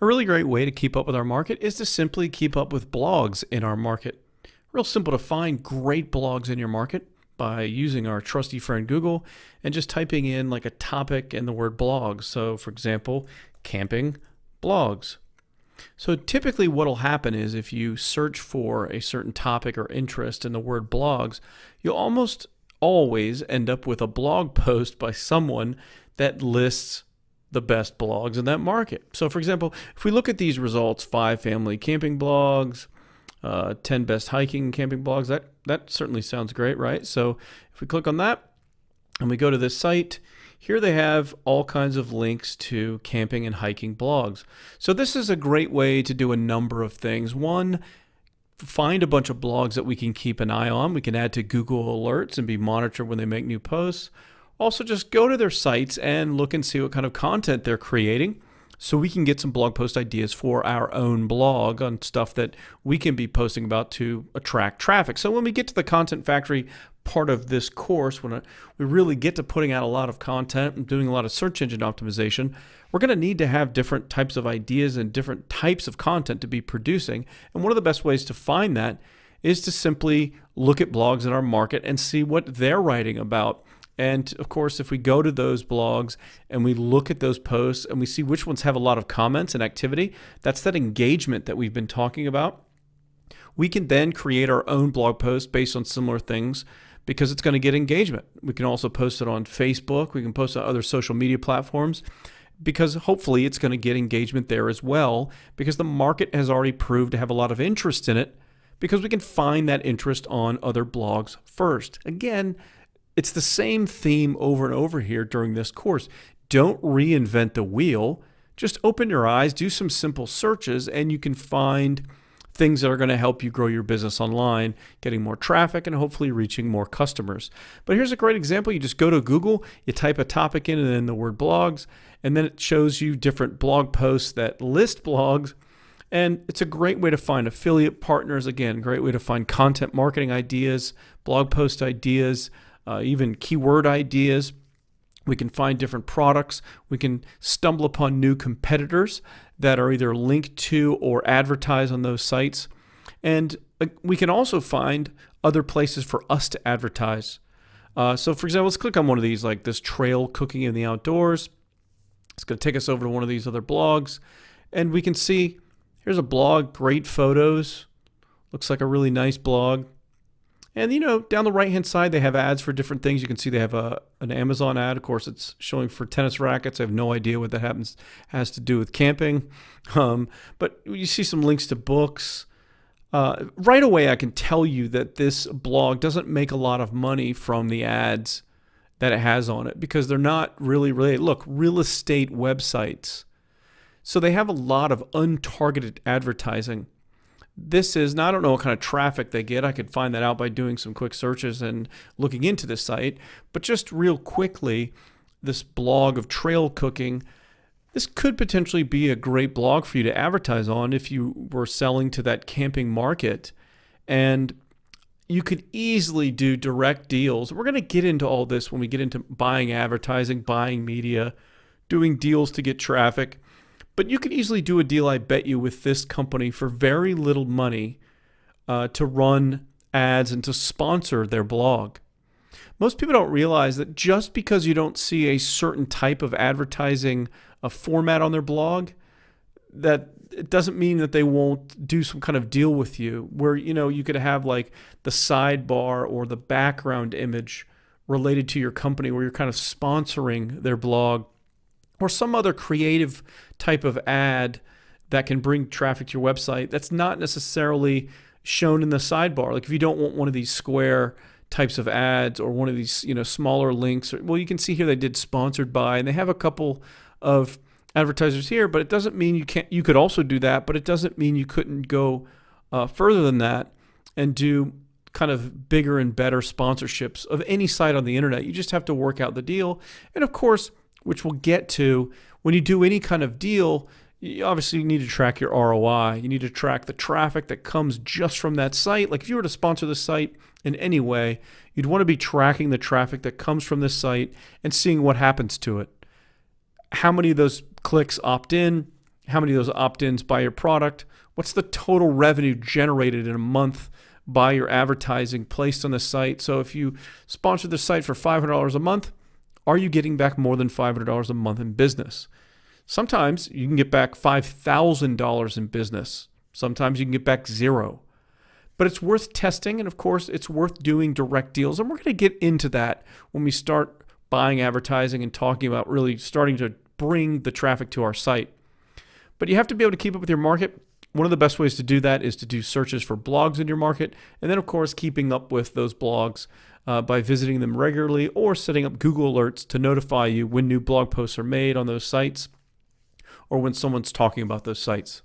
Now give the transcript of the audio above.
A really great way to keep up with our market is to simply keep up with blogs in our market. Real simple to find great blogs in your market by using our trusty friend Google and just typing in like a topic and the word blogs. So for example, camping blogs. So typically what will happen is if you search for a certain topic or interest in the word blogs, you'll almost always end up with a blog post by someone that lists the best blogs in that market. So for example, if we look at these results, 5 family camping blogs, 10 best hiking and camping blogs, that certainly sounds great, right? So if we click on that and we go to this site, here they have all kinds of links to camping and hiking blogs. So this is a great way to do a number of things. One, find a bunch of blogs that we can keep an eye on. We can add to Google Alerts and be monitored when they make new posts. Also, just go to their sites and look and see what kind of content they're creating so we can get some blog post ideas for our own blog on stuff that we can be posting about to attract traffic. So when we get to the Content Factory part of this course, when we really get to putting out a lot of content and doing a lot of search engine optimization, we're going to need to have different types of ideas and different types of content to be producing. And one of the best ways to find that is to simply look at blogs in our market and see what they're writing about. And of course, if we go to those blogs and we look at those posts and we see which ones have a lot of comments and activity, that's that engagement that we've been talking about. We can then create our own blog post based on similar things because it's going to get engagement. We can also post it on Facebook. We can post it on other social media platforms because hopefully it's going to get engagement there as well because the market has already proved to have a lot of interest in it because we can find that interest on other blogs first. Again, it's the same theme over and over here during this course. Don't reinvent the wheel. Just open your eyes, do some simple searches, and you can find things that are going to help you grow your business online, getting more traffic and hopefully reaching more customers. But here's a great example. You just go to Google, you type a topic in and then the word blogs, and then it shows you different blog posts that list blogs. And it's a great way to find affiliate partners. Again, great way to find content marketing ideas, blog post ideas, even keyword ideas. We can find different products. We can stumble upon new competitors that are either linked to or advertise on those sites. And we can also find other places for us to advertise. So for example, let's click on one of these, like this trail cooking in the outdoors. It's going to take us over to one of these other blogs. And we can see, here's a blog, great photos. Looks like a really nice blog. And, you know, down the right-hand side, they have ads for different things. You can see they have an Amazon ad. Of course, it's showing for tennis rackets. I have no idea what that has to do with camping. But you see some links to books. Right away, I can tell you that this blog doesn't make a lot of money from the ads that it has on it because they're not really related. Look, real estate websites. So they have a lot of untargeted advertising. This is, now I don't know what kind of traffic they get. I could find that out by doing some quick searches and looking into the site. But just real quickly, this blog of trail cooking, this could potentially be a great blog for you to advertise on if you were selling to that camping market. And you could easily do direct deals. We're going to get into all this when we get into buying advertising, buying media, doing deals to get traffic. But you could easily do a deal, I bet you, with this company for very little money to run ads and to sponsor their blog. Most people don't realize that just because you don't see a certain type of advertising format on their blog, that it doesn't mean that they won't do some kind of deal with you where, you know, you could have like the sidebar or the background image related to your company where you're kind of sponsoring their blog, or some other creative type of ad that can bring traffic to your website that's not necessarily shown in the sidebar. Like if you don't want one of these square types of ads or one of these, you know, smaller links, well, you can see here they did sponsored by, and they have a couple of advertisers here, but it doesn't mean you can't. You could also do that, but it doesn't mean you couldn't go further than that and do kind of bigger and better sponsorships of any site on the internet. You just have to work out the deal. And of course, which we'll get to, when you do any kind of deal, you obviously need to track your ROI. You need to track the traffic that comes just from that site. Like if you were to sponsor the site in any way, you'd want to be tracking the traffic that comes from this site and seeing what happens to it. How many of those clicks opt in? how many of those opt-ins buy your product, what's the total revenue generated in a month by your advertising placed on the site. So if you sponsor the site for $500 a month, are you getting back more than $500 a month in business? Sometimes you can get back $5,000 in business. Sometimes you can get back zero. But it's worth testing, and of course, it's worth doing direct deals. And we're going to get into that when we start buying advertising and talking about really starting to bring the traffic to our site. But you have to be able to keep up with your market. One of the best ways to do that is to do searches for blogs in your market, and then, of course, keeping up with those blogs by visiting them regularly or setting up Google alerts to notify you when new blog posts are made on those sites or when someone's talking about those sites.